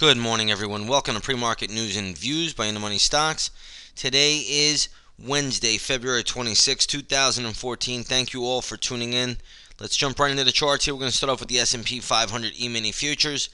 Good morning, everyone. Welcome to Pre-Market News and Views by In the Money Stocks. Today is Wednesday, February 26, 2014. Thank you all for tuning in. Let's jump right into the charts here. We're going to start off with the S&P 500 E-mini futures.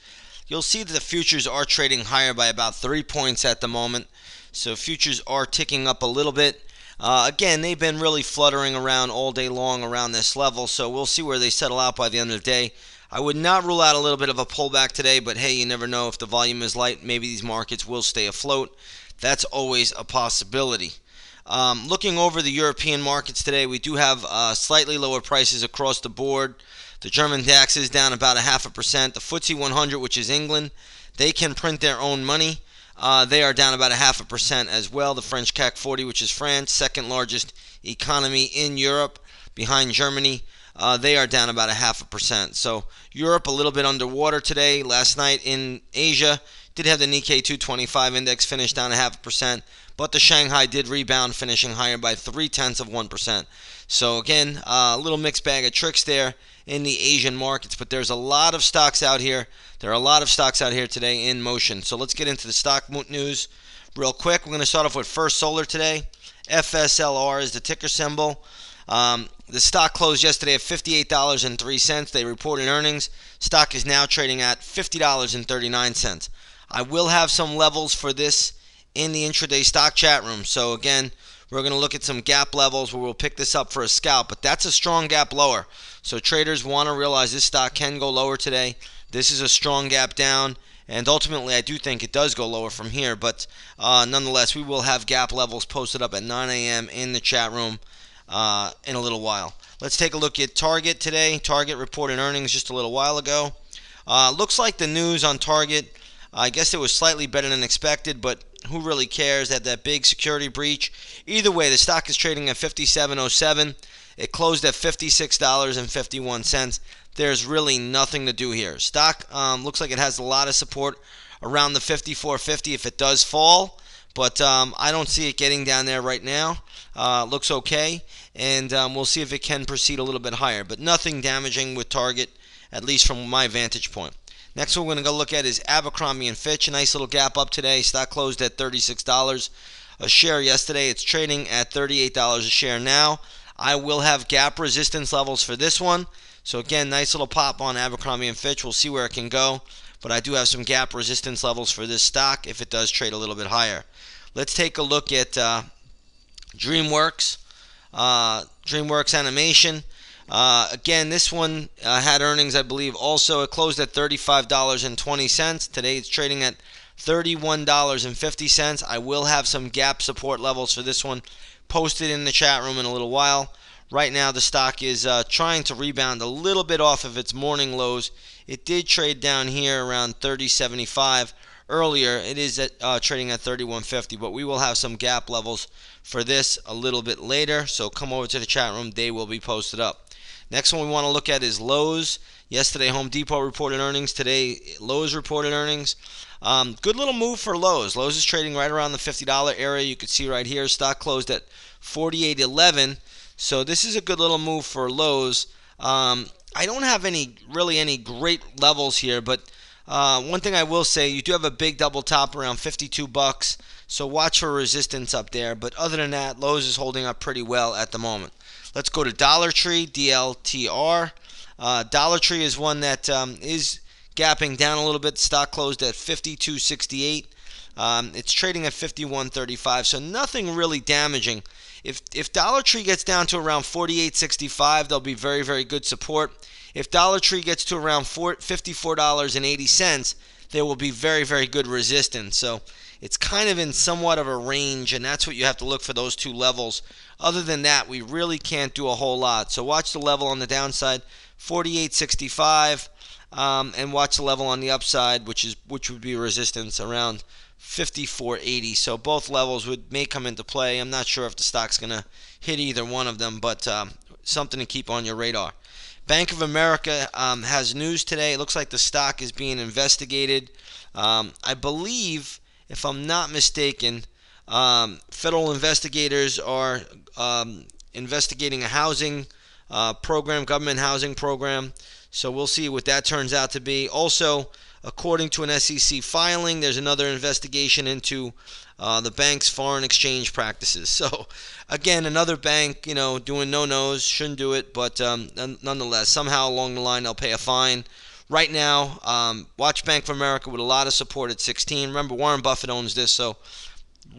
You'll see that the futures are trading higher by about 3 points at the moment. So futures are ticking up a little bit. Again, they've been really fluttering around all day long around this level. So we'll see where they settle out by the end of the day. I would not rule out a little bit of a pullback today, but hey, you never know. If the volume is light, maybe these markets will stay afloat. That's always a possibility. Looking over the European markets today, we do have slightly lower prices across the board. The German DAX is down about 0.5%. The FTSE 100, which is England, they can print their own money. They are down about 0.5% as well. The French CAC 40, which is France, second largest economy in Europe, behind Germany. They are down about 0.5%. So Europe a little bit underwater today. Last night in Asia, did have the Nikkei 225 index finish down 0.5%, but the Shanghai did rebound, finishing higher by 0.3%. So again, a little mixed bag of tricks there in the Asian markets, but there's a lot of stocks out here. There are a lot of stocks out here today in motion. So let's get into the stock news real quick. We're going to start off with First Solar today. FSLR is the ticker symbol. The stock closed yesterday at $58.03. They reported earnings. Stock is now trading at $50.39. I will have some levels for this in the intraday stock chat room. So again, we're going to look at some gap levels where we'll pick this up for a scalp. But that's a strong gap lower. So traders want to realize this stock can go lower today. This is a strong gap down. And ultimately, I do think it does go lower from here. But nonetheless, we will have gap levels posted up at 9 a.m. in the chat room in a little while. Let's take a look at Target today. Target reported earnings just a little while ago. Looks like the news on Target, I guess it was slightly better than expected, but who really cares? That big security breach. Either way, the stock is trading at $57.07. It closed at $56.51. There's really nothing to do here. Stock looks like it has a lot of support around the $54.50 if it does fall. But I don't see it getting down there right now. Looks okay, and we'll see if it can proceed a little bit higher. But nothing damaging with Target, at least from my vantage point. Next one we're going to go look at is Abercrombie & Fitch. A nice little gap up today. Stock closed at $36 a share yesterday. It's trading at $38 a share now. I will have gap resistance levels for this one. So again, nice little pop on Abercrombie & Fitch. We'll see where it can go. But I do have some gap resistance levels for this stock if it does trade a little bit higher. Let's take a look at DreamWorks. DreamWorks Animation. Again, this one had earnings, I believe, also. It closed at $35.20. Today it's trading at $31.50. I will have some gap support levels for this one posted in the chat room in a little while. Right now, the stock is trying to rebound a little bit off of its morning lows. It did trade down here around $30.75 earlier. It is trading at $31.50, but we will have some gap levels for this a little bit later. So come over to the chat room. They will be posted up. Next one we want to look at is Lowe's. Yesterday, Home Depot reported earnings. Today, Lowe's reported earnings. Good little move for Lowe's. Lowe's is trading right around the $50 area. You can see right here, stock closed at $48.11. So this is a good little move for Lowe's. I don't have any great levels here, but one thing I will say, you do have a big double top around $52. So watch for resistance up there. But other than that, Lowe's is holding up pretty well at the moment. Let's go to Dollar Tree, DLTR. Dollar Tree is one that is gapping down a little bit. Stock closed at $52.68. It's trading at $51.35, so nothing really damaging. If Dollar Tree gets down to around $48.65, there'll be very, very good support. If Dollar Tree gets to around $54.80, there will be very, very good resistance. So it's kind of in somewhat of a range, and that's what you have to look for, those two levels. Other than that, we really can't do a whole lot. So watch the level on the downside, $48.65, and watch the level on the upside, which would be resistance around $54.80. So both levels may come into play. I'm not sure if the stock's going to hit either one of them, but something to keep on your radar. Bank of America has news today. It looks like the stock is being investigated. I believe, if I'm not mistaken, federal investigators are investigating a housing program, government housing program. So we'll see what that turns out to be. Also, according to an SEC filing, there's another investigation into the bank's foreign exchange practices. So, again, another bank, doing no-nos, shouldn't do it, but nonetheless, somehow along the line, they'll pay a fine. Right now, watch Bank of America with a lot of support at 16. Remember, Warren Buffett owns this, so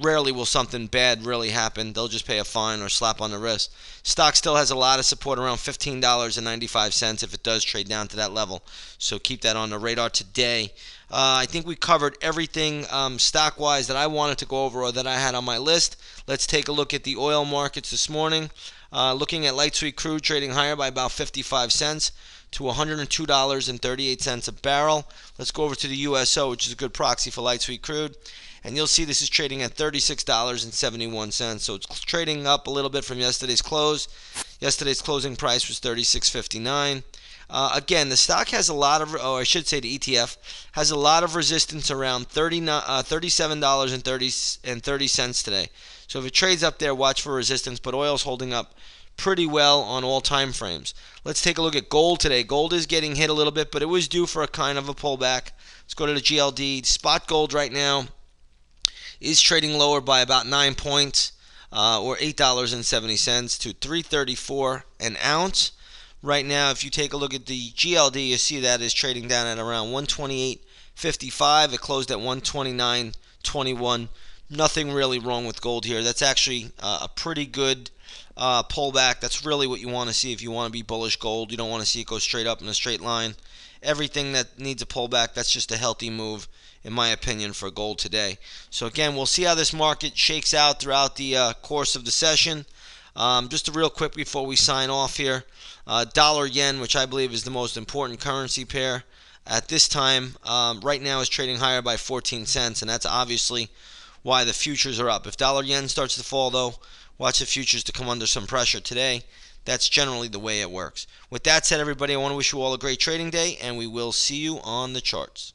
rarely will something bad really happen. They'll just pay a fine or slap on the wrist. Stock still has a lot of support around $15.95 if it does trade down to that level. So keep that on the radar today. I think we covered everything stock-wise that I wanted to go over or that I had on my list. Let's take a look at the oil markets this morning. Looking at light sweet crude trading higher by about 55 cents to $102.38 a barrel. Let's go over to the USO, which is a good proxy for light sweet crude. And you'll see this is trading at $36.71. So it's trading up a little bit from yesterday's close. Yesterday's closing price was $36.59. Again, the stock has a lot of, or I should say the ETF, has a lot of resistance around $37.30 today. So if it trades up there, watch for resistance, but oil's holding up pretty well on all time frames. Let's take a look at gold today. Gold is getting hit a little bit, but it was due for a kind of a pullback. Let's go to the GLD. Spot gold right now is trading lower by about 9 points, or $8.70 to $3.34 an ounce. Right now, if you take a look at the GLD, you see that is trading down at around 128.55. It closed at 129.21. Nothing really wrong with gold here. That's actually a pretty good pullback. That's really what you want to see if you want to be bullish gold. You don't want to see it go straight up in a straight line. Everything that needs a pullback, that's just a healthy move, in my opinion, for gold today. So again, we'll see how this market shakes out throughout the course of the session. Just a real quick before we sign off here. Dollar yen, which I believe is the most important currency pair at this time, right now is trading higher by 14 cents, and that's obviously why the futures are up. If dollar yen starts to fall, though, watch the futures to come under some pressure today. That's generally the way it works. With that said, everybody, I want to wish you all a great trading day, and we will see you on the charts.